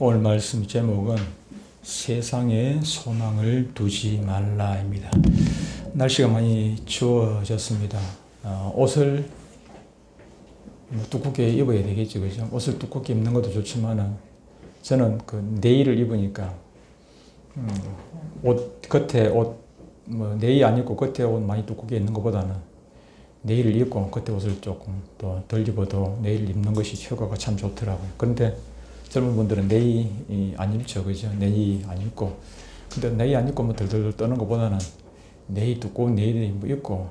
오늘 말씀 제목은 세상에 소망을 두지 말라입니다. 날씨가 많이 추워졌습니다. 옷을 두껍게 입어야 되겠죠, 그죠? 옷을 두껍게 입는 것도 좋지만은 저는 네일을 입으니까 옷 겉에 옷 네일 안 입고 겉에 옷 많이 두껍게 입는 것보다는 네일을 입고 겉에 옷을 조금 더 덜 입어도 네일을 입는 것이 효과가 참 좋더라고요. 그런데 젊은 분들은 네일 안 입죠, 그죠? 네일 안 입고. 근데 네일 안 입고 덜덜 떠는 것보다는 네일 두꺼운 네일 입고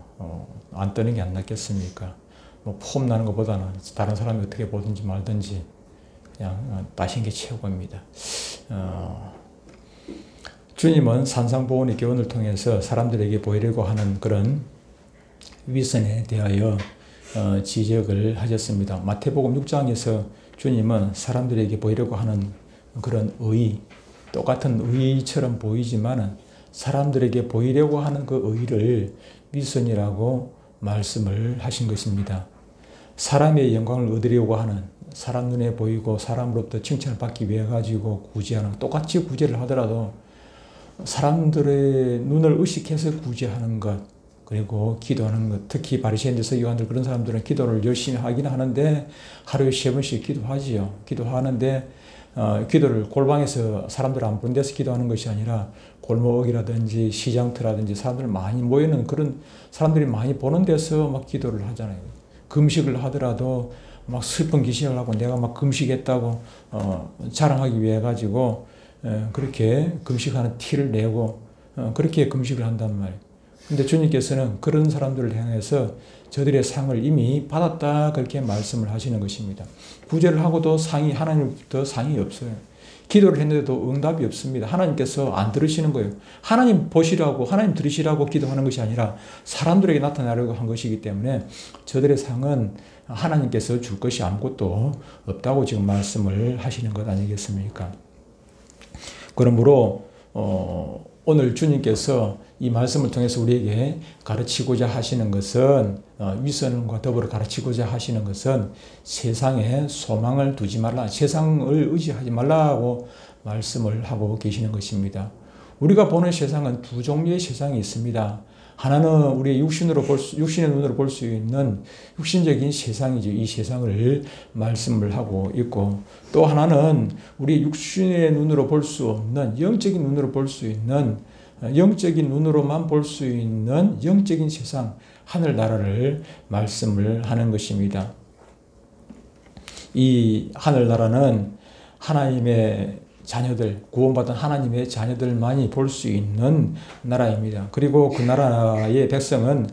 안 떠는 게 안 낫겠습니까? 폼 나는 것보다는 다른 사람이 어떻게 보든지 말든지 그냥 따신 게 최고입니다. 주님은 산상보훈의 교훈을 통해서 사람들에게 보이려고 하는 그런 위선에 대하여 지적을 하셨습니다. 마태복음 6장에서 주님은 사람들에게 보이려고 하는 그런 의, 똑같은 의처럼 보이지만은 사람들에게 보이려고 하는 그 의를 위선이라고 말씀을 하신 것입니다. 사람의 영광을 얻으려고 하는, 사람 눈에 보이고 사람으로부터 칭찬을 받기 위해 가지고 구제하는, 똑같이 구제를 하더라도 사람들의 눈을 의식해서 구제하는 것, 그리고 기도하는 것, 특히 바리새인들 서기관들 그런 사람들은 기도를 열심히 하긴 하는데 하루에 3번씩 기도하지요. 기도하는데 기도를 골방에서 사람들 안 보는 데서 기도하는 것이 아니라 골목이라든지 시장터라든지 사람들 많이 모이는 그런 사람들이 많이 보는 데서 막 기도를 하잖아요. 금식을 하더라도 막 슬픈 기식을 하고 내가 막 금식했다고 자랑하기 위해 가지고 그렇게 금식하는 티를 내고 그렇게 금식을 한단 말이에요. 근데 주님께서는 그런 사람들을 향해서 저들의 상을 이미 받았다 그렇게 말씀을 하시는 것입니다. 구제를 하고도 하나님부터 상이 없어요. 기도를 했는데도 응답이 없습니다. 하나님께서 안 들으시는 거예요. 하나님 보시라고, 하나님 들으시라고 기도하는 것이 아니라 사람들에게 나타나려고 한 것이기 때문에 저들의 상은 하나님께서 줄 것이 아무것도 없다고 지금 말씀을 하시는 것 아니겠습니까? 그러므로 오늘 주님께서 이 말씀을 통해서 우리에게 가르치고자 하시는 것은 위선과 더불어 가르치고자 하시는 것은 세상에 소망을 두지 말라, 세상을 의지하지 말라고 말씀을 하고 계시는 것입니다. 우리가 보는 세상은 두 종류의 세상이 있습니다. 하나는 우리의 육신의 눈으로 볼 수 있는 육신적인 세상이죠. 이 세상을 말씀을 하고 있고, 또 하나는 우리 육신의 눈으로 볼 수 없는 영적인 눈으로 볼 수 있는, 영적인 눈으로만 볼 수 있는 영적인 세상, 하늘나라를 말씀을 하는 것입니다. 이 하늘나라는 하나님의 자녀들, 구원받은 하나님의 자녀들만이 볼 수 있는 나라입니다. 그리고 그 나라의 백성은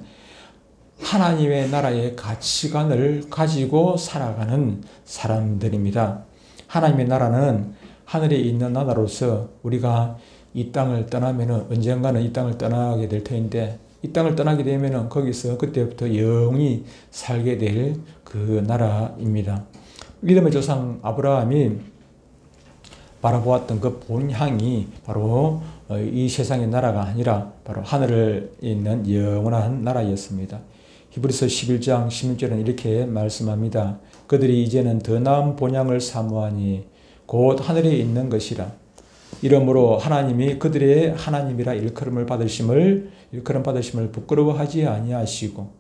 하나님의 나라의 가치관을 가지고 살아가는 사람들입니다. 하나님의 나라는 하늘에 있는 나라로서 우리가 이 땅을 떠나면은 언젠가는 이 땅을 떠나게 될 터인데, 이 땅을 떠나게 되면은 거기서 그때부터 영원히 살게 될 그 나라입니다. 믿음의 조상 아브라함이 바라보았던 그 본향이 바로 이 세상의 나라가 아니라 바로 하늘에 있는 영원한 나라였습니다. 히브리서 11장 16절은 이렇게 말씀합니다. 그들이 이제는 더 나은 본향을 사모하니 곧 하늘에 있는 것이라. 이러므로 하나님이 그들의 하나님이라 일컬음 받으심을 부끄러워하지 아니하시고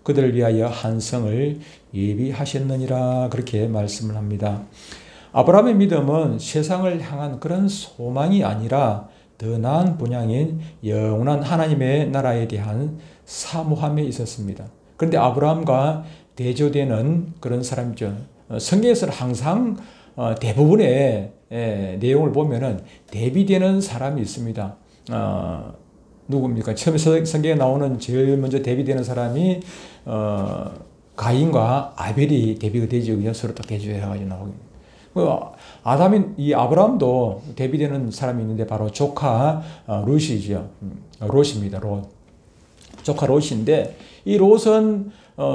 그들을 위하여 한 성을 예비하셨느니라, 그렇게 말씀을 합니다. 아브라함의 믿음은 세상을 향한 그런 소망이 아니라 더 나은 본향인 영원한 하나님의 나라에 대한 사모함에 있었습니다. 그런데 아브라함과 대조되는 그런 사람이죠. 성경에서는 항상 대부분의 내용을 보면은 대비되는 사람이 있습니다. 누굽니까? 처음에 성경에 나오는 제일 먼저 대비되는 사람이 가인과 아벨이 대비가 되죠. 그냥 서로 딱 대조해가지고 나오고. 이 아브라함도 대비되는 사람이 있는데 바로 조카 롯이죠. 롯입니다. 롯. 조카 롯인데 이 롯은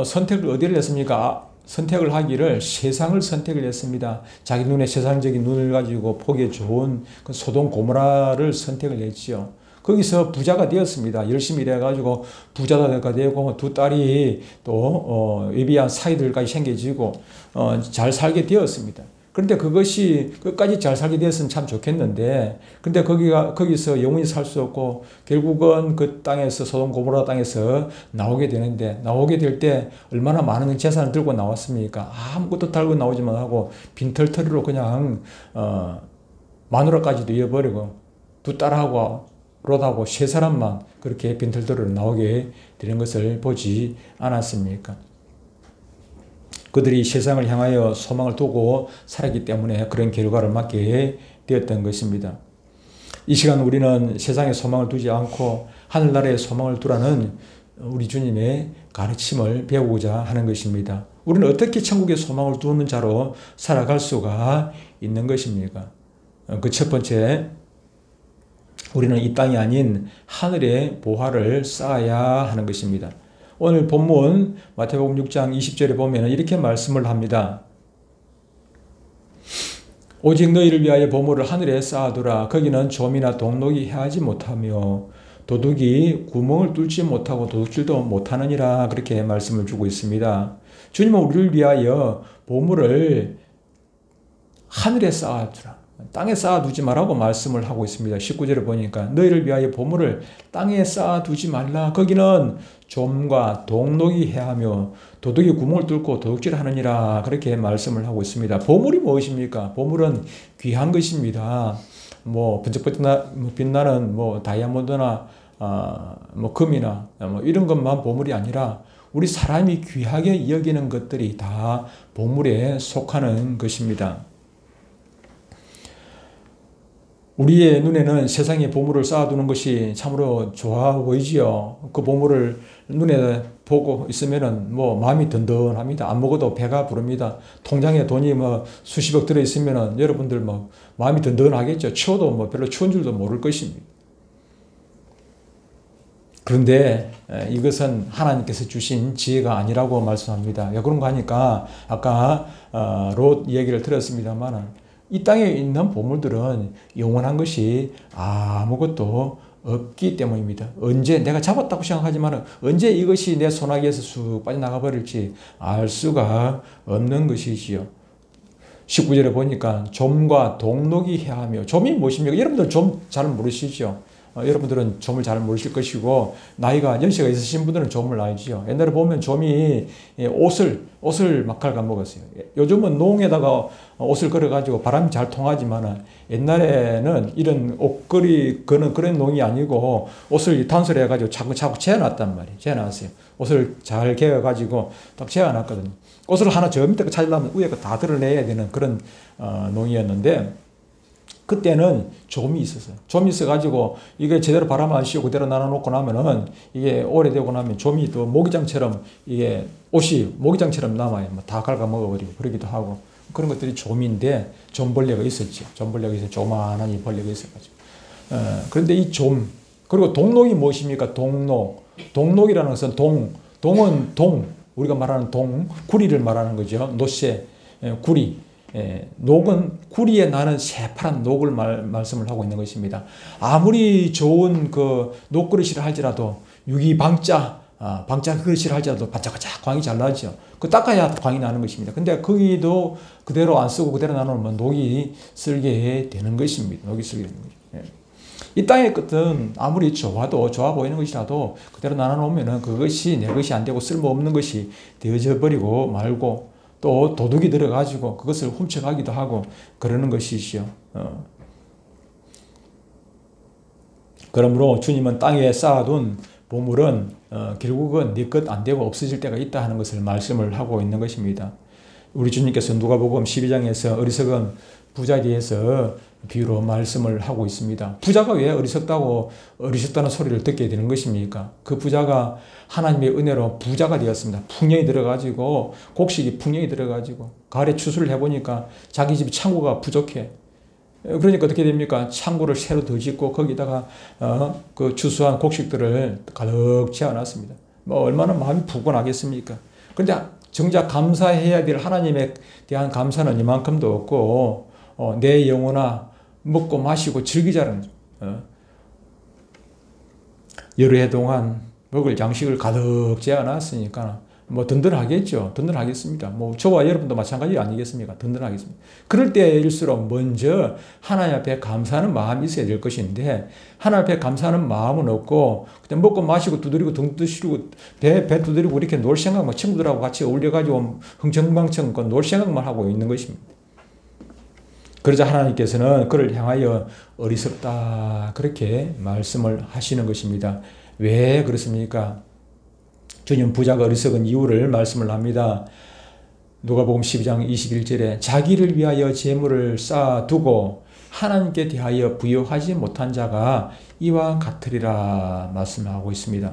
선택을 어디를 했습니까? 선택을 하기를 세상을 선택을 했습니다. 자기 눈에 세상적인 눈을 가지고 보기에 좋은 그 소돔 고모라를 선택을 했지요. 거기서 부자가 되었습니다. 열심히 일해가지고 부자가 되고 두 딸이 또 예비한 사이들까지 생겨지고 잘 살게 되었습니다. 그런데 그것이 끝까지 잘 살게 되었으면 참 좋겠는데, 근데 거기서 영원히 살 수 없고, 결국은 그 땅에서, 소돔 고모라 땅에서 나오게 되는데, 나오게 될 때 얼마나 많은 재산을 들고 나왔습니까? 아무것도 달고 나오지만 하고, 빈털터리로 그냥, 마누라까지도 잃어버리고, 두 딸하고, 롯하고 세 사람만 그렇게 빈털터리로 나오게 되는 것을 보지 않았습니까? 그들이 세상을 향하여 소망을 두고 살았기 때문에 그런 결과를 맞게 되었던 것입니다. 이 시간 우리는 세상에 소망을 두지 않고 하늘나라에 소망을 두라는 우리 주님의 가르침을 배우고자 하는 것입니다. 우리는 어떻게 천국에 소망을 두는 자로 살아갈 수가 있는 것입니까? 그 첫 번째, 우리는 이 땅이 아닌 하늘의 보화를 쌓아야 하는 것입니다. 오늘 본문 마태복음 6장 20절에 보면 이렇게 말씀을 합니다. 오직 너희를 위하여 보물을 하늘에 쌓아두라. 거기는 좀이나 동록이 해하지 못하며 도둑이 구멍을 뚫지 못하고 도둑질도 못하느니라. 그렇게 말씀을 주고 있습니다. 주님은 우리를 위하여 보물을 하늘에 쌓아두라. 땅에 쌓아두지 말라고 말씀을 하고 있습니다. 19절에 보니까 너희를 위하여 보물을 땅에 쌓아두지 말라. 거기는 좀과 동록이 해하며 도둑이 구멍을 뚫고 도둑질하느니라. 그렇게 말씀을 하고 있습니다. 보물이 무엇입니까? 보물은 귀한 것입니다. 번쩍번쩍 빛나는 다이아몬드나 금이나 이런 것만 보물이 아니라 우리 사람이 귀하게 여기는 것들이 다 보물에 속하는 것입니다. 우리의 눈에는 세상의 보물을 쌓아두는 것이 참으로 좋아 보이지요. 그 보물을 눈에 보고 있으면은 마음이 든든합니다. 안 먹어도 배가 부릅니다. 통장에 돈이 수십억 들어 있으면은 여러분들 마음이 든든하겠죠. 추워도 별로 추운 줄도 모를 것입니다. 그런데 이것은 하나님께서 주신 지혜가 아니라고 말씀합니다. 왜 그런가 하니까 아까 롯 얘기를 들었습니다만 이 땅에 있는 보물들은 영원한 것이 아무것도 없기 때문입니다. 언제 내가 잡았다고 생각하지만 언제 이것이 내 손아귀에서 쑥 빠져나가 버릴지 알 수가 없는 것이지요. 19절에 보니까 좀과 동록이 해하며, 좀이 무엇입니까? 여러분들 좀 잘 모르시죠? 여러분들은 좀을 잘 모르실 것이고 나이가 연세가 있으신 분들은 좀을 알지요. 옛날에 보면 좀이 옷을 막 갉아먹었어요. 요즘은 농에다가 옷을 걸어가지고 바람이 잘 통하지만 옛날에는 이런 옷걸이 거는 그런 농이 아니고 옷을 단솔해가지고 차곡차곡 재어놨단 말이에요. 재어놨어요. 옷을 잘 개어가지고 딱 재어놨거든요. 옷을 하나 저 밑에 거 찾으려면 위에 거 다 드러내야 되는 그런 농이었는데 그때는 좀이 있었어요. 좀이 있어가지고 이게 제대로 바람 안 씌우고 그대로 놔놓고 나면은 이게 오래되고 나면 좀이 또 모기장처럼 이게 옷이 모기장처럼 남아요. 다 갉아먹어버리고 그러기도 하고 그런 것들이 좀인데 좀벌레가 있었죠. 좀벌레가 있어서 조만한 이 벌레가 있어가지고. 그런데 이 좀, 그리고 동록이 무엇입니까? 동록. 동록이라는 것은 동은 우리가 말하는 구리를 말하는 거죠. 노쇠, 구리. 녹은 구리에 나는 새파란 녹을 말씀을 하고 있는 것입니다. 아무리 좋은 그 녹그릇이라 할지라도 유기방자 그릇이라 할지라도 반짝반짝 광이 잘 나죠. 그 닦아야 광이 나는 것입니다. 근데 거기도 그대로 안 쓰고 그대로 놔놓으면 녹이 쓸게 되는 것입니다. 녹이 쓸게 되는 거죠. 이 땅의 것은 아무리 좋아 보이는 것이라도 그대로 놔놓으면 그것이 내 것이 안 되고 쓸모없는 것이 되어져 버리고 말고 또 도둑이 들어가지고 그것을 훔쳐가기도 하고 그러는 것이지요. 그러므로 주님은 땅에 쌓아둔 보물은 결국은 네 것 안 되고 없어질 때가 있다 하는 것을 말씀을 하고 있는 것입니다. 우리 주님께서 누가복음 12장에서 어리석은 부자에 대해서 비유로 말씀을 하고 있습니다. 부자가 왜 어리석다는 소리를 듣게 되는 것입니까? 그 부자가 하나님의 은혜로 부자가 되었습니다. 풍년이 들어가지고 곡식이 풍년이 들어가지고 가을에 추수를 해보니까 자기 집 창고가 부족해. 그러니까 어떻게 됩니까? 창고를 새로 더 짓고 거기다가 그 추수한 곡식들을 가득 채워놨습니다. 얼마나 마음이 부근하겠습니까? 그런데 정작 감사해야 될 하나님에 대한 감사는 이만큼도 없고 내 영혼아 먹고 마시고 즐기자는 여러 해 동안 먹을 양식을 가득 재어놨으니까 뭐 든든하겠죠. 든든하겠습니다. 뭐 저와 여러분도 마찬가지 아니겠습니까? 든든하겠습니다. 그럴 때일수록 먼저 하나님 앞에 감사하는 마음이 있어야 될 것인데 하나님 앞에 감사하는 마음은 없고 그냥 먹고 마시고 두드리고 등 두드리고 배 두드리고 이렇게 놀 생각만 친구들하고 같이 어울려가지고 흥청망청 놀 생각만 하고 있는 것입니다. 그러자 하나님께서는 그를 향하여 어리석다 그렇게 말씀을 하시는 것입니다. 왜 그렇습니까? 주님 부자가 어리석은 이유를 말씀을 합니다. 누가복음 12장 21절에 자기를 위하여 재물을 쌓아두고 하나님께 대하여 부여하지 못한 자가 이와 같으리라 말씀하고 있습니다.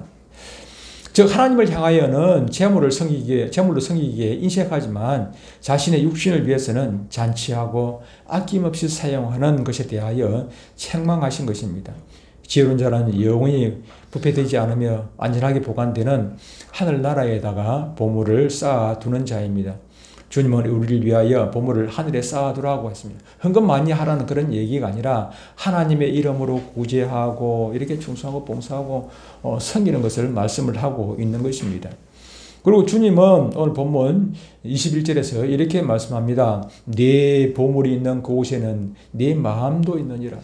즉 하나님을 향하여는 재물로 섬기기에 인색하지만 자신의 육신을 위해서는 잔치하고 아낌없이 사용하는 것에 대하여 책망하신 것입니다. 지혜로운 자는 영원히 부패되지 않으며 안전하게 보관되는 하늘나라에다가 보물을 쌓아두는 자입니다. 주님은 우리를 위하여 보물을 하늘에 쌓아두라고 했습니다. 헌금 많이 하라는 그런 얘기가 아니라 하나님의 이름으로 구제하고 이렇게 충성하고 봉사하고 섬기는 것을 말씀을 하고 있는 것입니다. 그리고 주님은 오늘 본문 21절에서 이렇게 말씀합니다. 네 보물이 있는 그곳에는 네 마음도 있느니라.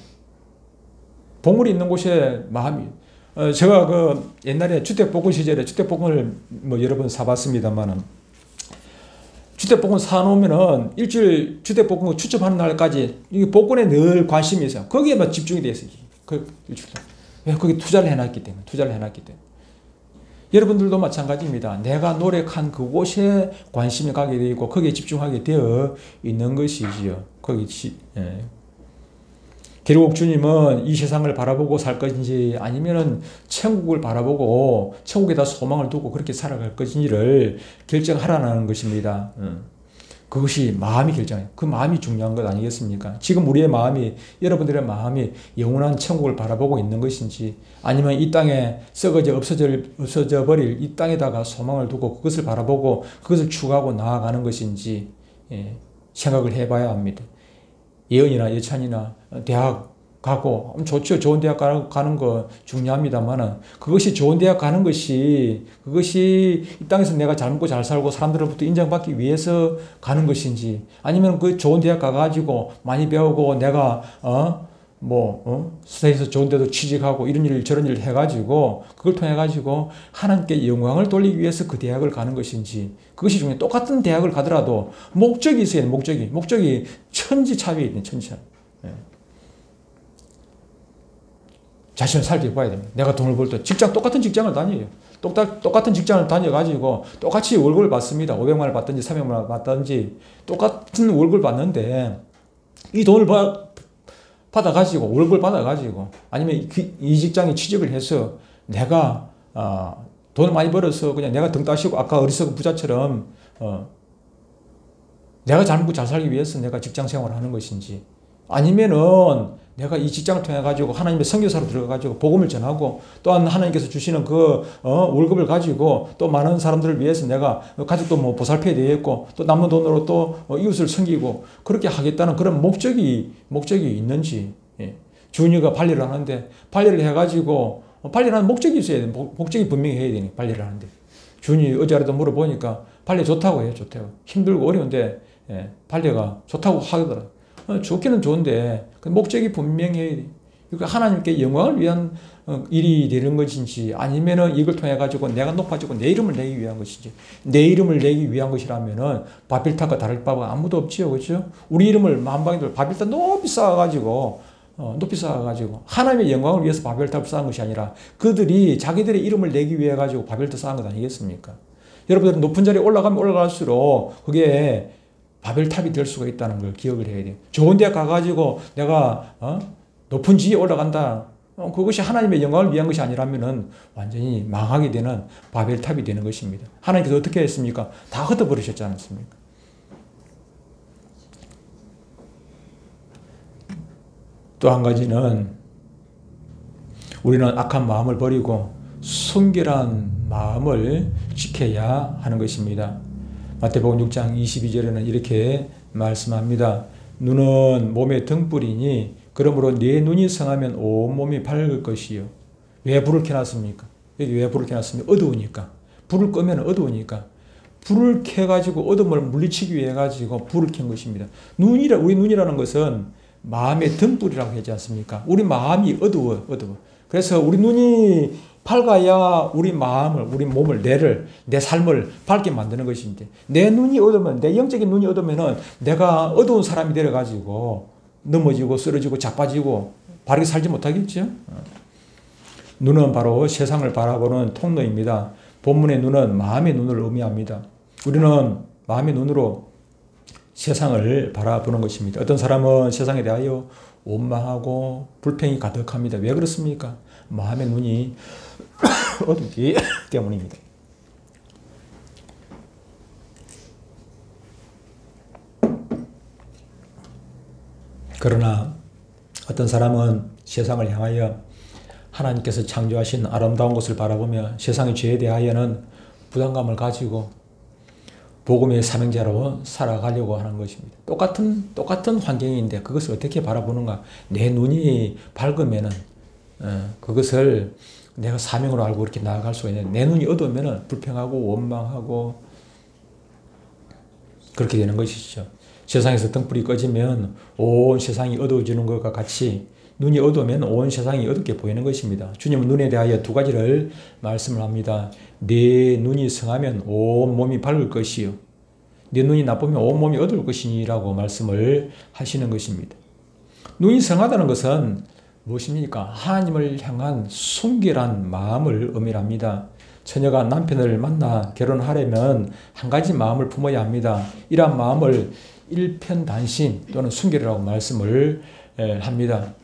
보물이 있는 곳에 마음이. 제가 그 옛날에 주택복권 시절에 주택복권을 뭐 여러 번 사봤습니다만은 주택복권 사놓으면은 일주일 주택복권 추첨하는 날까지 이 복권에 늘 관심이 있어요. 거기에만 집중이 돼 있어요. 왜 거기 투자를 해놨기 때문에. 여러분들도 마찬가지입니다. 내가 노력한 그곳에 관심이 가게 되어 있고 거기에 집중하게 되어 있는 것이지요. 결국 주님은 이 세상을 바라보고 살 것인지 아니면은 천국을 바라보고 천국에다 소망을 두고 그렇게 살아갈 것인지를 결정하라는 것입니다. 그것이 마음이 결정해요. 그 마음이 중요한 것 아니겠습니까? 지금 우리의 마음이, 여러분들의 마음이 영원한 천국을 바라보고 있는 것인지 아니면 이 땅에 썩어져 없어져 버릴 이 땅에다가 소망을 두고 그것을 바라보고 그것을 추구하고 나아가는 것인지 생각을 해봐야 합니다. 예언이나 예찬이나 대학 가고 좋죠. 좋은 대학 가는 거 중요합니다만 그것이 좋은 대학 가는 것이 그것이 이 땅에서 내가 잘 먹고 잘 살고 사람들로부터 인정받기 위해서 가는 것인지 아니면 그 좋은 대학 가가지고 많이 배우고 내가 세상에서 좋은 데도 취직하고 이런 일 저런 일을 해가지고 그걸 통해가지고 하나님께 영광을 돌리기 위해서 그 대학을 가는 것인지 그것이 중요해요. 똑같은 대학을 가더라도 목적이 있어야 돼요. 목적이 천지차별이 있는 천지차별. 자신을 살펴봐야 됩니다. 내가 돈을 벌 때 똑같은 직장을 다녀요. 똑같은 직장을 다녀가지고 똑같이 월급을 받습니다. 500만 원을 받든지 300만 원을 받든지 똑같은 월급을 받는데 이 돈을 받아가지고 월급을 받아가지고 아니면 이 직장에 취직을 해서 내가 돈을 많이 벌어서 그냥 내가 등 따시고 아까 어리석은 부자처럼 내가 잘 먹고 잘 살기 위해서 내가 직장 생활을 하는 것인지 아니면은 내가 이 직장을 통해 가지고 하나님의 선교사로 들어가 가지고 복음을 전하고 또한 하나님께서 주시는 그 월급을 가지고 또 많은 사람들을 위해서 내가 가족도 뭐 보살펴야 되겠고 또 남는 돈으로 또 이웃을 섬기고 그렇게 하겠다는 그런 목적이 있는지. 주니가 발리를 하는데 발리를 해가지고 발리하는 목적이 있어야 돼. 목적이 분명히 해야 되니 발리를 하는데 주니 어제라도 물어보니까 발리 좋다고 해요. 좋다고. 힘들고 어려운데 발리가 좋다고 하더라. 좋기는 좋은데 목적이 분명히 그러니까 하나님께 영광을 위한 일이 되는 것인지 아니면은 이걸 통해 가지고 내가 높아지고 내 이름을 내기 위한 것인지 내 이름을 내기 위한 것이라면은 바벨탑과 다를 바가 아무도 없지요, 그렇죠? 우리 이름을 만방인들 바벨탑 높이 쌓아가지고 하나님의 영광을 위해서 바벨탑을 쌓은 것이 아니라 그들이 자기들의 이름을 내기 위해 가지고 바벨탑 쌓은 것 아니겠습니까? 여러분들은 높은 자리에 올라가면 올라갈수록 그게 바벨탑이 될 수가 있다는 걸 기억을 해야 돼요. 좋은 데 가가지고 내가 높은 지위에 올라간다. 그것이 하나님의 영광을 위한 것이 아니라면은 완전히 망하게 되는 바벨탑이 되는 것입니다. 하나님께서 어떻게 했습니까? 다 흩어버리셨지 않습니까? 또 한 가지는 우리는 악한 마음을 버리고 순결한 마음을 지켜야 하는 것입니다. 마태복음 6장 22절에는 이렇게 말씀합니다. 눈은 몸의 등불이니 그러므로 네 눈이 성하면 온몸이 밝을 것이요. 왜 불을 켜놨습니까? 여기 왜 불을 켜놨습니까? 어두우니까. 불을 끄면 어두우니까. 불을 켜가지고 어둠을 물리치기 위해 가지고 불을 켠 것입니다. 우리 눈이라는 것은 마음의 등불이라고 하지 않습니까? 우리 마음이 어두워. 그래서 우리 눈이 밝아야 우리 마음을, 우리 몸을, 내 삶을 밝게 만드는 것인데, 내 눈이 어두우면, 내 영적인 눈이 어두우면은 내가 어두운 사람이 되어가지고 넘어지고 쓰러지고 자빠지고 바르게 살지 못하겠죠? 눈은 바로 세상을 바라보는 통로입니다. 본문의 눈은 마음의 눈을 의미합니다. 우리는 마음의 눈으로 세상을 바라보는 것입니다. 어떤 사람은 세상에 대하여 원망하고 불평이 가득합니다. 왜 그렇습니까? 마음의 눈이 어둡기 때문입니다. 그러나 어떤 사람은 세상을 향하여 하나님께서 창조하신 아름다운 것을 바라보며 세상의 죄에 대하여는 부담감을 가지고 복음의 사명자로 살아가려고 하는 것입니다. 똑같은 환경인데 그것을 어떻게 바라보는가? 내 눈이 밝으면은 그것을 내가 사명으로 알고 이렇게 나아갈 수가 있는데, 내 눈이 어두우면은 불평하고 원망하고 그렇게 되는 것이죠. 세상에서 등불이 꺼지면 온 세상이 어두워지는 것과 같이 눈이 어두우면 온 세상이 어둡게 보이는 것입니다. 주님은 눈에 대하여 두 가지를 말씀을 합니다. 네 눈이 성하면 온 몸이 밝을 것이요, 네 눈이 나쁘면 온 몸이 어두울 것이니라고 말씀을 하시는 것입니다. 눈이 성하다는 것은 무엇입니까? 하나님을 향한 순결한 마음을 의미합니다. 처녀가 남편을 만나 결혼하려면 한 가지 마음을 품어야 합니다. 이러한 마음을 일편단심 또는 순결이라고 말씀을 합니다.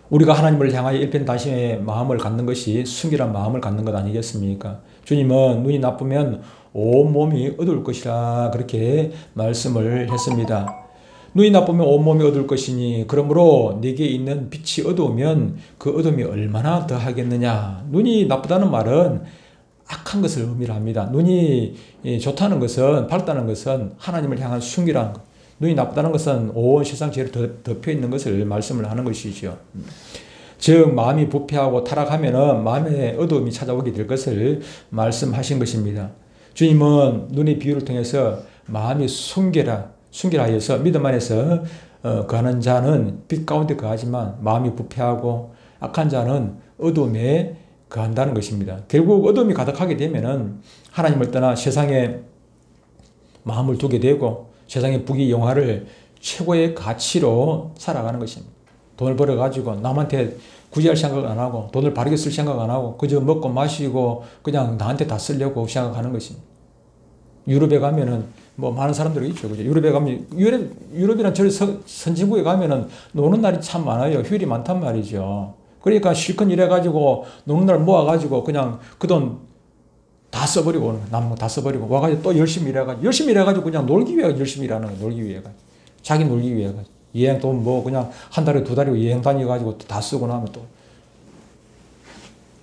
우리가 하나님을 향하여 일편단심의 마음을 갖는 것이 순결한 마음을 갖는 것 아니겠습니까? 주님은 눈이 나쁘면 온몸이 어두울 것이라 그렇게 말씀을 했습니다. 눈이 나쁘면 온몸이 어두울 것이니 그러므로 네게 있는 빛이 어두우면 그 어둠이 얼마나 더하겠느냐. 눈이 나쁘다는 말은 악한 것을 의미합니다. 눈이 좋다는 것은, 밝다는 것은 하나님을 향한 순결한 것. 눈이 나쁘다는 것은 온 세상 죄를 덮여 있는 것을 말씀을 하는 것이죠. 즉 마음이 부패하고 타락하면은 마음의 어두움이 찾아오게 될 것을 말씀하신 것입니다. 주님은 눈의 비유를 통해서 마음이 순결하여서 믿음 안에서 거하는 자는 빛 가운데 거하지만 마음이 부패하고 악한 자는 어두움에 거한다는 것입니다. 결국 어두움이 가득하게 되면은 하나님을 떠나 세상에 마음을 두게 되고 세상의 부귀 영화를 최고의 가치로 살아가는 것입니다. 돈을 벌어가지고 남한테 구제할 생각 안 하고 돈을 바르게 쓸 생각 안 하고 그저 먹고 마시고 그냥 나한테 다 쓰려고 생각하는 것입니다. 유럽에 가면은 뭐 많은 사람들이 있죠. 그죠? 유럽에 가면 유럽이나 저 선진국에 가면은 노는 날이 참 많아요. 휴일이 많단 말이죠. 그러니까 실컷 일해가지고 노는 날 모아가지고 그냥 그 돈 다 써버리고 남은 거 다 써버리고 와가지고 또 열심히 일해가지고 그냥 놀기 위해 열심히 일하는 거예요. 놀기 위해 가지고 자기 놀기 위해 가지고 여행 또 뭐 그냥 한 달에 두 달이고 여행 다녀가지고 다 쓰고 나면 또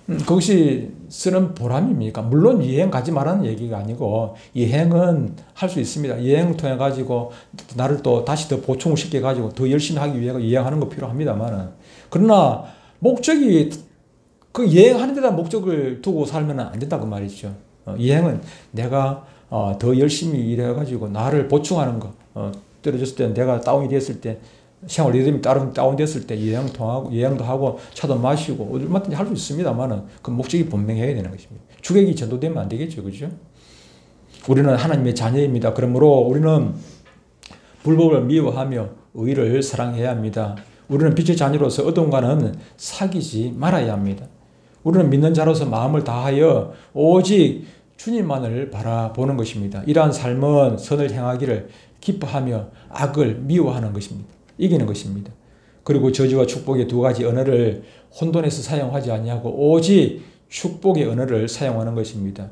그것이 쓰는 보람입니까? 물론 여행 가지 말라는 얘기가 아니고 여행은 할 수 있습니다. 여행을 통해 가지고 나를 또 다시 더 보충을 시켜 가지고 더 열심히 하기 위해 여행하는 거 필요합니다만은, 그러나 목적이 그 여행하는 데다 목적을 두고 살면 안 된다고 말이죠. 여행은 내가 더 열심히 일해 가지고 나를 보충하는 거, 떨어졌을 때 내가 다운이 됐을 때 생활 리듬이 다운됐을 때 여행도 하고 차도 마시고 얼마든지 할 수 있습니다만은 그 목적이 분명해야 되는 것입니다. 주객이 전도되면 안 되겠죠. 그죠? 우리는 하나님의 자녀입니다. 그러므로 우리는 불법을 미워하며 의를 사랑해야 합니다. 우리는 빛의 자녀로서 어둠과는 사귀지 말아야 합니다. 우리는 믿는 자로서 마음을 다하여 오직 주님만을 바라보는 것입니다. 이러한 삶은 선을 행하기를 기뻐하며 악을 미워하는 것입니다. 이기는 것입니다. 그리고 저주와 축복의 두 가지 언어를 혼돈해서 사용하지 아니하고 오직 축복의 언어를 사용하는 것입니다.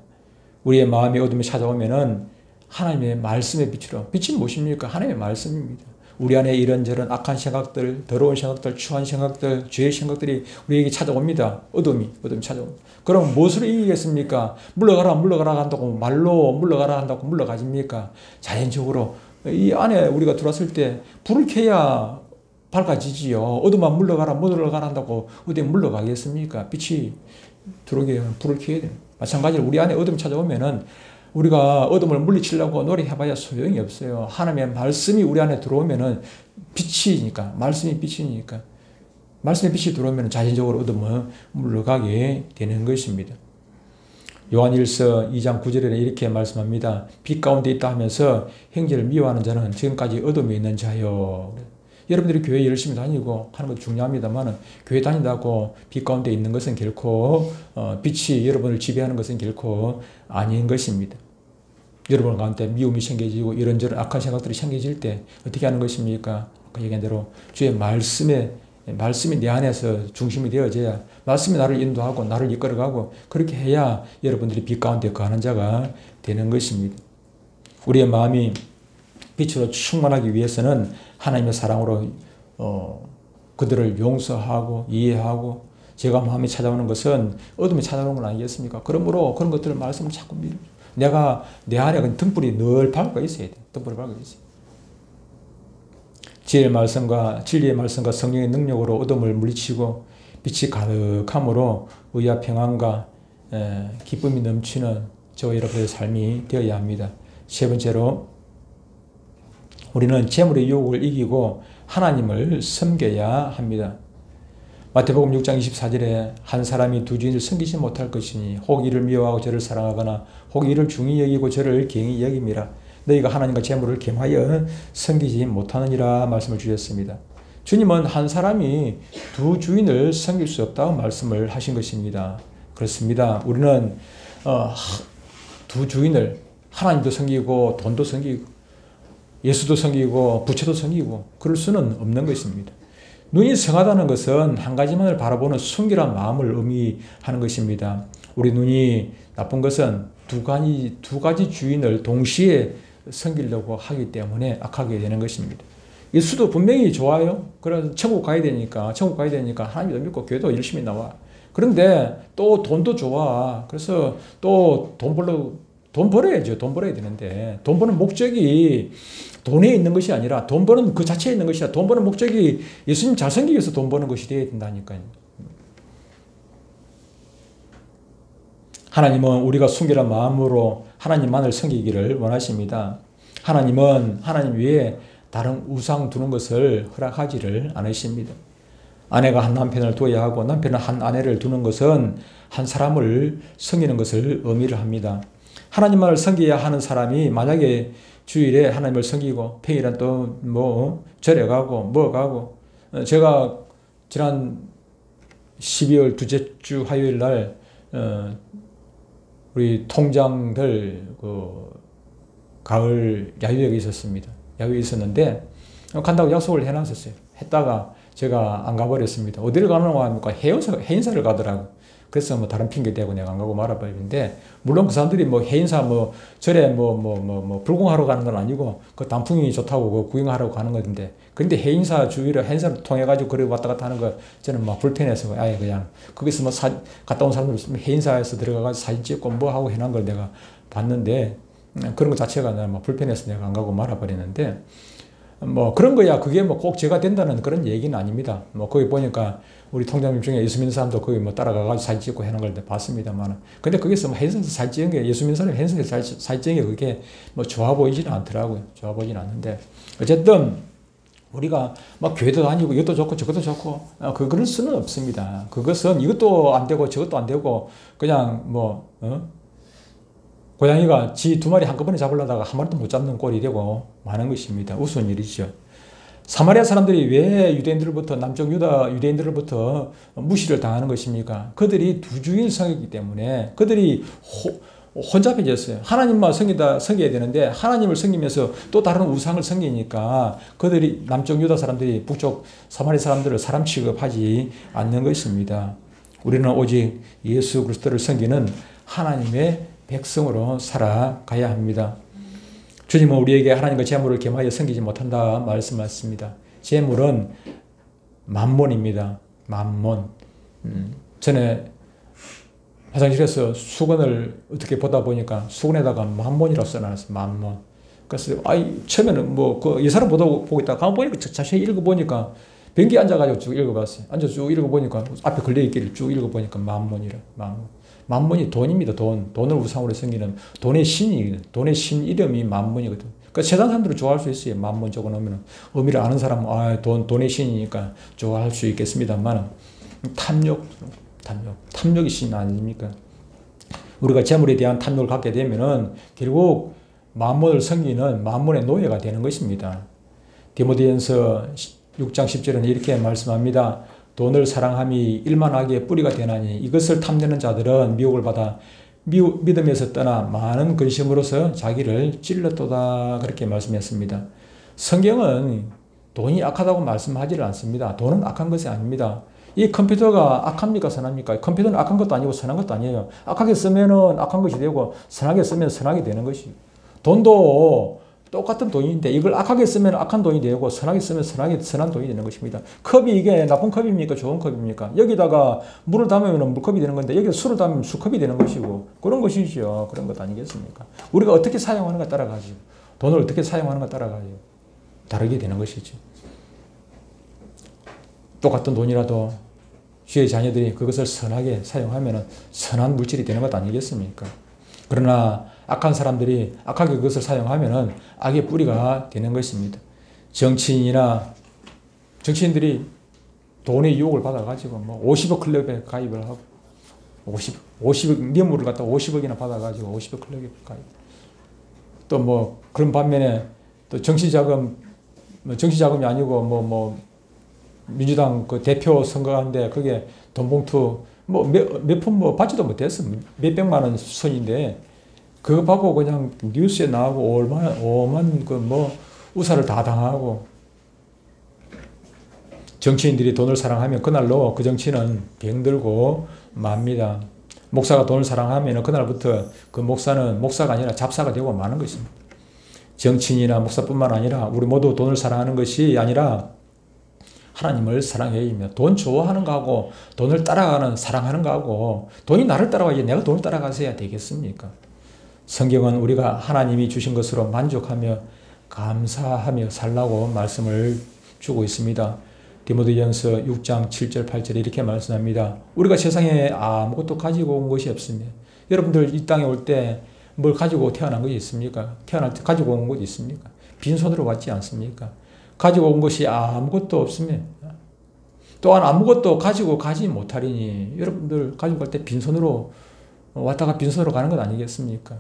우리의 마음이 어둠이 찾아오면은 하나님의 말씀의 빛으로, 빛이 무엇입니까? 하나님의 말씀입니다. 우리 안에 이런저런 악한 생각들, 더러운 생각들, 추한 생각들, 죄의 생각들이 우리에게 찾아옵니다. 어둠이 찾아옵니다. 그럼 무엇으로 이기겠습니까? 물러가라 한다고 말로 물러가라 한다고 물러가집니까? 자연적으로 이 안에 우리가 들어왔을 때 불을 켜야 밝아지지요. 어둠만 물러가라 한다고 어디 물러가겠습니까? 빛이 들어오게 불을 켜야 돼요. 마찬가지로 우리 안에 어둠이 찾아오면은 우리가 어둠을 물리치려고 노력해봐야 소용이 없어요. 하나님의 말씀이 우리 안에 들어오면은 빛이니까, 말씀이 빛이니까, 말씀의 빛이 들어오면 자연적으로 어둠은 물러가게 되는 것입니다. 요한일서 2장 9절에 이렇게 말씀합니다. 빛 가운데 있다 하면서 형제를 미워하는 자는 지금까지 어둠에 있는 자요. 여러분들이 교회 열심히 다니고 하는 것도 중요합니다만 교회 다닌다고 빛 가운데 있는 것은 결코 빛이 여러분을 지배하는 것은 결코 아닌 것입니다. 여러분 가운데 미움이 생겨지고 이런저런 악한 생각들이 생겨질 때 어떻게 하는 것입니까? 아까 얘기한 대로 주의 말씀이 내 안에서 중심이 되어져야 말씀이 나를 인도하고 나를 이끌어가고 그렇게 해야 여러분들이 빛 가운데 거하는 자가 되는 것입니다. 우리의 마음이 빛으로 충만하기 위해서는 하나님의 사랑으로 그들을 용서하고 이해하고 제가 마음이 찾아오는 것은 어둠이 찾아오는 건 아니겠습니까? 그러므로 그런 것들을 말씀을 자꾸 내가 내 안에 등불이 늘 밝아 있어야 돼. 등불이 밝아 있어요. 지혜의 말씀과 진리의 말씀과 성령의 능력으로 어둠을 물리치고 빛이 가득함으로 의와 평안과 기쁨이 넘치는 저와 여러분의 삶이 되어야 합니다. 세 번째로 우리는 재물의 유혹을 이기고 하나님을 섬겨야 합니다. 마태복음 6장 24절에 한 사람이 두 주인을 섬기지 못할 것이니 혹 이를 미워하고 저를 사랑하거나 혹 이를 중히 여기고 저를 경히 여김이라. 너희가 하나님과 재물을 겸하여 섬기지 못하느니라 말씀을 주셨습니다. 주님은 한 사람이 두 주인을 섬길 수 없다고 말씀을 하신 것입니다. 그렇습니다. 우리는 두 주인을 하나님도 섬기고 돈도 섬기고 예수도 섬기고 부처도 섬기고 그럴 수는 없는 것입니다. 눈이 성하다는 것은 한 가지만을 바라보는 순결한 마음을 의미하는 것입니다. 우리 눈이 나쁜 것은 두 가지 주인을 동시에 섬기려고 하기 때문에 악하게 되는 것입니다. 예수도 분명히 좋아요. 그래서 천국 가야 되니까 하나님도 믿고 교회도 열심히 나와. 그런데 또 돈도 좋아. 그래서 또 돈 벌어야죠. 돈 벌어야 되는데 돈 버는 목적이 돈에 있는 것이 아니라 돈 버는 그 자체에 있는 것이 아니라 돈 버는 목적이 예수님 잘 섬기기 위해서 돈 버는 것이 되어야 된다니까요. 하나님은 우리가 순결한 마음으로 하나님만을 섬기기를 원하십니다. 하나님은 하나님 외에 다른 우상 두는 것을 허락하지를 않으십니다. 아내가 한 남편을 두어야 하고 남편은 한 아내를 두는 것은 한 사람을 섬기는 것을 의미를 합니다. 하나님만을 섬겨야 하는 사람이 만약에 주일에 하나님을 섬기고 평일은 또 절에 가고 가고 제가 지난 12월 둘째 주 화요일 날 우리 통장들 가을 야유회가 있었습니다. 야유회 있었는데 간다고 약속을 해놨었어요. 했다가 제가 안 가버렸습니다. 어디를 가는가 하니까 해인사를 가더라고. 그래서 다른 핑계 대고 내가 안 가고 말아버리는데 물론 그 사람들이 해인사 절에 불공하러 가는 건 아니고 그 단풍이 좋다고 구경하러 가는 건데 근데 해인사 주위를 해인사를 통해 가지고 그래 왔다 갔다 하는 거 저는 불편해서 아예 그냥 거기서 갔다 온 사람들 해인사에서 들어가서 사진 찍고 하고 해놓은 걸 내가 봤는데 그런 것 자체가 나는 불편해서 내가 안 가고 말아버리는데 그런 거야. 그게 꼭 제가 된다는 그런 얘기는 아닙니다. 거기 보니까 우리 통장님 중에 예수 믿는 사람도 거기 따라가가지고 사진 찍고 해놓은 걸 봤습니다만. 근데 거기서 해인사에서 사진 찍은 게, 예수 믿는 사람이 해인사에서 사진 찍은 게 그게 좋아 보이지는 않더라고요. 좋아 보이진 않는데. 어쨌든, 우리가 교회도 다니고 이것도 좋고 저것도 좋고, 그럴 수는 없습니다. 그것은 이것도 안 되고 저것도 안 되고, 그냥 고양이가 지 두 마리 한꺼번에 잡으려다가 한 마리도 못 잡는 꼴이 되고 많은 것입니다. 우스운 일이죠. 사마리아 사람들이 왜 남쪽 유다 유대인들로부터 무시를 당하는 것입니까? 그들이 두 주인을 섬겼기 때문에 그들이 혼잡해졌어요. 하나님만 섬겨야 되는데 하나님을 섬기면서 또 다른 우상을 섬기니까 그들이 남쪽 유다 사람들이 북쪽 사마리아 사람들을 사람 취급하지 않는 것입니다. 우리는 오직 예수 그리스도를 섬기는 하나님의 백성으로 살아가야 합니다. 주님은 우리에게 하나님과 재물을 겸하여 섬기지 못한다 말씀하셨습니다. 재물은 만몬입니다. 만몬. 전에 화장실에서 수건을 어떻게 보다 보니까 수건에다가 만몬이라고 써놨어요. 만몬. 그래서 처음에는 이 사람 보고 있다가 가만 보니까 자세히 읽어보니까 변기에 앉아가지고 쭉 읽어봤어요. 앉아서 쭉 읽어보니까 앞에 걸려있기를 쭉 읽어보니까 만몬이라. 만몬. 만문이 돈입니다. 돈을 우상으로 섬기는 돈의 신이, 돈의 신 이름이 만문이거든. 그러니까 세상 사람들은 좋아할 수 있어요. 만문 적어놓으면. 의미를 아는 사람은 돈의 신이니까 좋아할 수 있겠습니다만 탐욕이 신 아닙니까? 우리가 재물에 대한 탐욕을 갖게 되면은 결국 만문을 섬기는 만문의 노예가 되는 것입니다. 디모데전서 6장 10절은 이렇게 말씀합니다. 돈을 사랑함이 일만 악의 뿌리가 되나니 이것을 탐내는 자들은 미혹을 받아 믿음에서 떠나 많은 근심으로서 자기를 찔렀도다. 그렇게 말씀했습니다. 성경은 돈이 악하다고 말씀하지를 않습니다. 돈은 악한 것이 아닙니다. 이 컴퓨터가 악합니까 선합니까? 컴퓨터는 악한 것도 아니고 선한 것도 아니에요. 악하게 쓰면 악한 것이 되고 선하게 쓰면 선하게 되는 것이에요. 돈도 똑같은 돈인데 이걸 악하게 쓰면 악한 돈이 되고 선하게 쓰면 선한 돈이 되는 것입니다. 컵이 이게 나쁜 컵입니까? 좋은 컵입니까? 여기다가 물을 담으면 물컵이 되는 건데 여기다 술을 담으면 술컵이 되는 것이고 그런 것이죠. 그런 것 아니겠습니까? 우리가 어떻게 사용하는가 따라가죠. 돈을 어떻게 사용하는가 따라가죠. 다르게 되는 것이죠. 똑같은 돈이라도 주의 자녀들이 그것을 선하게 사용하면 선한 물질이 되는 것 아니겠습니까? 그러나 악한 사람들이 악하게 그것을 사용하면 악의 뿌리가 되는 것입니다. 정치인들이 돈의 유혹을 받아가지고 50억 클럽에 가입을 하고 50억 뇌물을 갖다 50억이나 받아가지고 50억 클럽에 가입. 또 그런 반면에 또 정치자금이 아니고 민주당 그 대표 선거하는데 그게 돈 봉투 몇 푼 받지도 못했어. 몇백만 원 선인데 그거 받고 그냥 뉴스에 나오고 오만 우사를 다 당하고 정치인들이 돈을 사랑하면 그날로 그 정치는 병들고 맙니다. 목사가 돈을 사랑하면 그날부터 그 목사는 목사가 아니라 잡사가 되고 마는 것입니다. 정치인이나 목사뿐만 아니라 우리 모두 돈을 사랑하는 것이 아니라 하나님을 사랑해야 합니다. 돈 좋아하는 거하고 돈을 따라가는 사랑하는 거하고 돈이 나를 따라가야지 내가 돈을 따라가서야 되겠습니까? 성경은 우리가 하나님이 주신 것으로 만족하며 감사하며 살라고 말씀을 주고 있습니다. 디모데전서 6장 7절 8절에 이렇게 말씀합니다. 우리가 세상에 아무것도 가지고 온 것이 없으며 여러분들 이 땅에 올 때 뭘 가지고 태어난 것이 있습니까? 태어날 때 가지고 온 것이 있습니까? 빈손으로 왔지 않습니까? 가지고 온 것이 아무것도 없으면 또한 아무것도 가지고 가지 못하리니 여러분들 가지고 갈 때 빈손으로 왔다가 빈손으로 가는 것 아니겠습니까?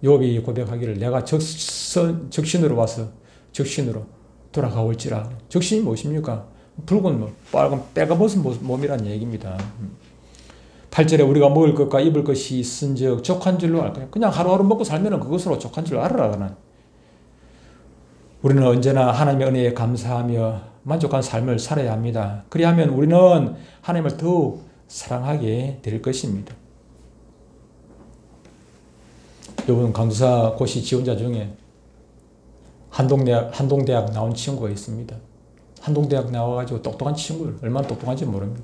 욥이 고백하기를 내가 적신으로 와서 적신으로 돌아가올지라. 적신이 무엇입니까? 붉은 빨간 빼가 벗은 몸이란 얘기입니다. 8절에 우리가 먹을 것과 입을 것이 있은즉 족한 줄로 알까요? 그냥 하루하루 먹고 살면 그것으로 족한 줄 알아라. 우리는 언제나 하나님의 은혜에 감사하며 만족한 삶을 살아야 합니다. 그리하면 우리는 하나님을 더욱 사랑하게 될 것입니다. 여러분 강두사 고시 지원자 중에 한동대학 나온 친구가 있습니다. 한동대학 나와가지고 똑똑한 친구를 얼마나 똑똑한지 모릅니다.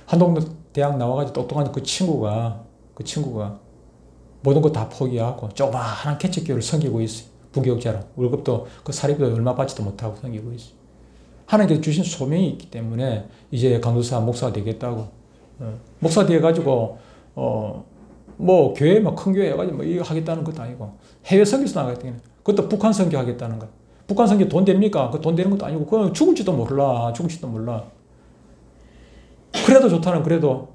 한동대학 나와가지고 똑똑한 그 친구가 모든 거 다 포기하고 조그마한 개척교회를 섬기고 있어요. 부교육자라 월급도 그 사립도 얼마 받지도 못하고 섬기고 있어요. 하나님께서 주신 소명이 있기 때문에 이제 강도사 목사가 되겠다고 목사 되어가지고 교회 큰 교회 해가지고 이거 하겠다는 것도 아니고 해외 선교서 나가겠다는 그것도 북한 선교 하겠다는 거. 북한 선교 돈 됩니까? 그 돈 되는 것도 아니고 그건 죽을지도 몰라. 그래도 좋다는 그래도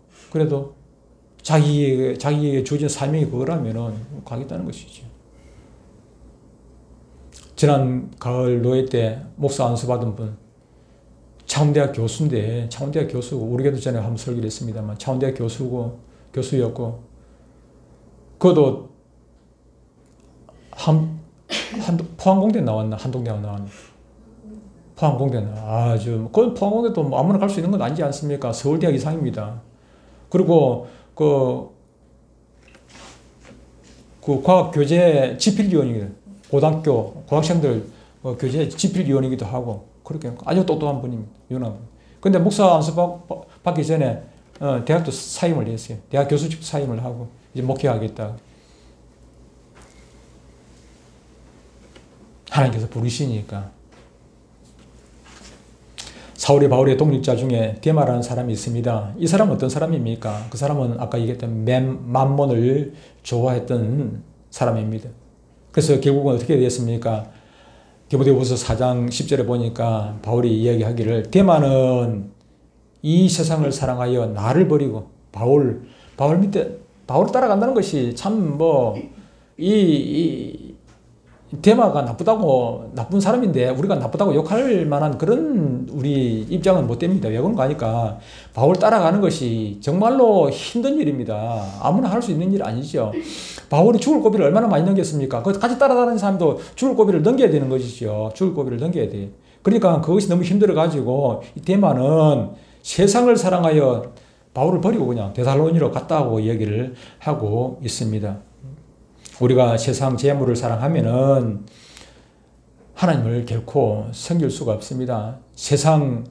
자기에게 주어진 사명이 그거라면은 가겠다는 것이죠. 지난 가을 노예 때 목사 안수 받은 분 창원대학 교수인데 창원대학 교수고 우리 교도 전에 한번 설교를 했습니다만 창원대학 교수였고 그것도 포항공대 나왔나 한동대학 나왔나 포항공대 아주 그 포항공대도 아무나 갈 수 있는 건 아니지 않습니까? 서울대학 이상입니다. 그리고 그 과학교재 집필위원이기도 고학생들 교재 집필위원이기도 하고 그렇게 아주 똑똑한 분입니다. 유능한 분. 근데 목사 안수 받기 전에 대학도 사임을 했어요. 대학 교수직 사임을 하고 이제 목회하겠다. 하나님께서 부르시니까. 사울이 바울의 동역자 중에 데마라는 사람이 있습니다. 이 사람은 어떤 사람입니까? 그 사람은 아까 얘기했던 맘몬을 좋아했던 사람입니다. 그래서 결국은 어떻게 됐습니까? 디모데후서 4장 10절에 보니까 바울이 이야기하기를 데마는 이 세상을 사랑하여 나를 버리고 바울 따라간다는 것이 참 데마가 나쁜 사람인데 우리가 나쁘다고 욕할 만한 그런 우리 입장은 못 됩니다. 왜 그런가 하니까 바울 따라가는 것이 정말로 힘든 일입니다. 아무나 할 수 있는 일 아니죠. 바울이 죽을 고비를 얼마나 많이 넘겼습니까? 같이 따라다니는 사람도 죽을 고비를 넘겨야 되는 것이죠. 죽을 고비를 넘겨야 돼. 그러니까 그것이 너무 힘들어가지고 이 데마는 세상을 사랑하여 바울을 버리고 그냥 데살로니로 갔다고 얘기를 하고 있습니다. 우리가 세상 재물을 사랑하면은 하나님을 결코 섬길 수가 없습니다. 세상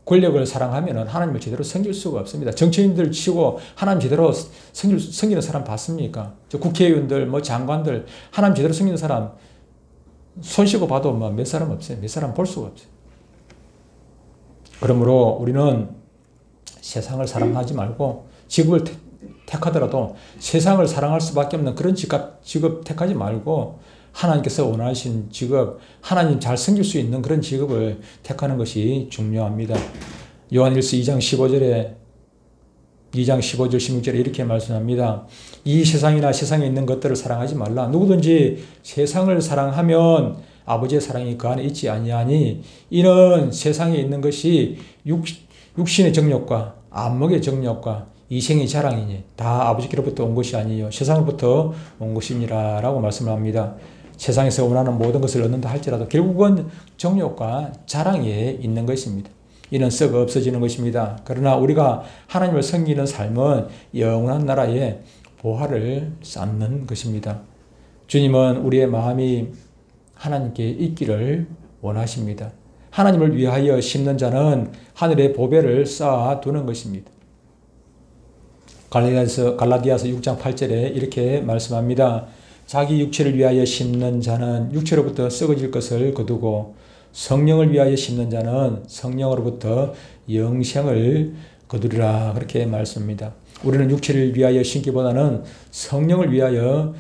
권력을 사랑하면은 하나님을 제대로 섬길 수가 없습니다. 정치인들 치고 하나님 제대로 섬기는 사람 봤습니까? 저 국회의원들, 장관들, 하나님 제대로 섬기는 사람 손쉬고 봐도 몇 사람 없어요. 몇 사람 볼 수가 없어요. 그러므로 우리는 세상을 사랑하지 말고 직업을 택하더라도 세상을 사랑할 수밖에 없는 그런 직업 택하지 말고 하나님께서 원하신 직업, 하나님 잘 섬길 수 있는 그런 직업을 택하는 것이 중요합니다. 요한일서 2장 15절, 16절에 이렇게 말씀합니다. 이 세상이나 세상에 있는 것들을 사랑하지 말라. 누구든지 세상을 사랑하면 아버지의 사랑이 그 안에 있지 아니하니 이는 세상에 있는 것이 육신의 정욕과 안목의 정욕과 이생의 자랑이니 다 아버지께로부터 온 것이 아니요 세상으로부터 온 것이니라 라고 말씀을 합니다. 세상에서 원하는 모든 것을 얻는다 할지라도 결국은 정욕과 자랑에 있는 것입니다. 이는 썩어 없어지는 것입니다. 그러나 우리가 하나님을 섬기는 삶은 영원한 나라에 보화를 쌓는 것입니다. 주님은 우리의 마음이 하나님께 있기를 원하십니다. 하나님을 위하여 심는 자는 하늘의 보배를 쌓아두는 것입니다. 갈라디아서 6장 8절에 이렇게 말씀합니다. 자기 육체를 위하여 심는 자는 육체로부터 썩어질 것을 거두고 성령을 위하여 심는 자는 성령으로부터 영생을 거두리라 그렇게 말씀합니다. 우리는 육체를 위하여 심기보다는 성령을 위하여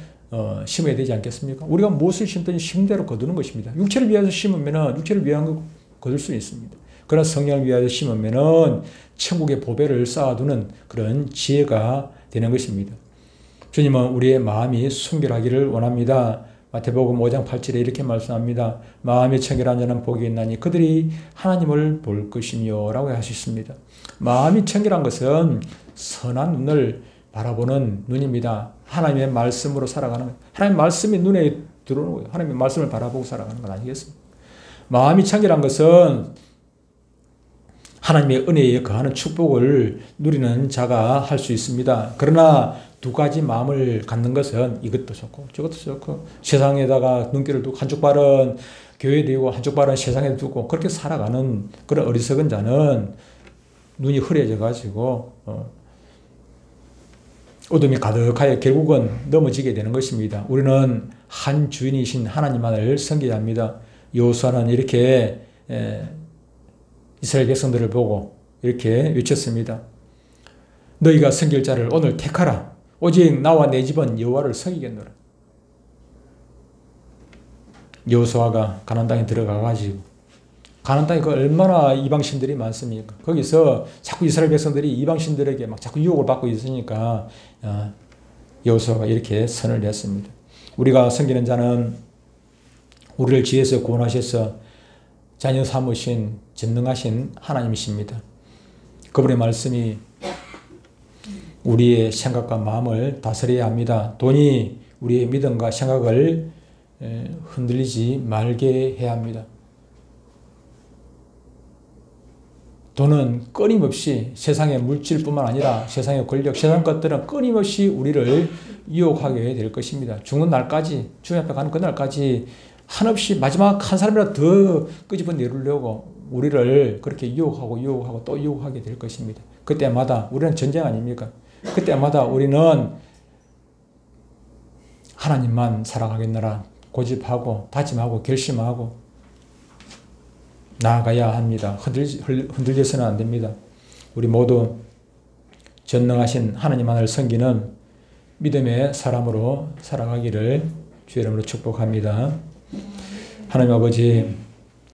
심어야 되지 않겠습니까? 우리가 무엇을 심든지 심대로 거두는 것입니다. 육체를 위하여 심으면 육체를 위한 거 거둘 수 있습니다. 그러나 성령을 위하여 심으면 천국의 보배를 쌓아두는 그런 지혜가 되는 것입니다. 주님은 우리의 마음이 순결하기를 원합니다. 마태복음 5장 8절에 이렇게 말씀합니다. 마음이 청결한 자는 복이 있나니 그들이 하나님을 볼 것이며 라고 하셨습니다. 마음이 청결한 것은 선한 눈을 바라보는 눈입니다. 하나님의 말씀으로 살아가는 거예요. 하나님의 말씀이 눈에 들어오는 거예요. 하나님의 말씀을 바라보고 살아가는 건 아니겠습니까? 마음이 청결한 것은 하나님의 은혜에 거하는 축복을 누리는 자가 할 수 있습니다. 그러나 두 가지 마음을 갖는 것은 이것도 좋고 저것도 좋고 세상에다가 눈길을 두고 한쪽 발은 교회에 두고 한쪽 발은 세상에 두고 그렇게 살아가는 그런 어리석은 자는 눈이 흐려져 가지고 어둠이 가득하여 결국은 넘어지게 되는 것입니다. 우리는 한 주인이신 하나님만을 섬겨야 합니다. 여호수아는 이렇게 이스라엘 백성들을 보고 이렇게 외쳤습니다. 너희가 섬길 자를 오늘 택하라. 오직 나와 내 집은 여호와를 섬기겠노라. 여호수아가 가나안 땅에 들어가가지고 가나안 땅에 얼마나 이방신들이 많습니까? 거기서 자꾸 이스라엘 백성들이 이방신들에게 막 자꾸 유혹을 받고 있으니까 여호수아가 이렇게 선을 냈습니다. 우리가 섬기는 자는 우리를 지혜에서 구원하셔서 자녀 삼으신 전능하신 하나님이십니다. 그분의 말씀이 우리의 생각과 마음을 다스려야 합니다. 돈이 우리의 믿음과 생각을 흔들리지 말게 해야 합니다. 돈은 끊임없이 세상의 물질뿐만 아니라 세상의 권력, 세상 것들은 끊임없이 우리를 유혹하게 될 것입니다. 죽는 날까지, 주님 앞에 가는 그날까지 한없이 마지막 한 사람이라도 더 끄집어내려고 우리를 그렇게 유혹하고 또 유혹하게 될 것입니다. 그때마다 우리는 전쟁 아닙니까? 그때마다 우리는 하나님만 사랑하겠노라 고집하고 다짐하고 결심하고 나아가야 합니다. 흔들려서는 안 됩니다. 우리 모두 전능하신 하나님만을 섬기는 믿음의 사람으로 살아가기를 주의 이름으로 축복합니다. 하나님 아버지,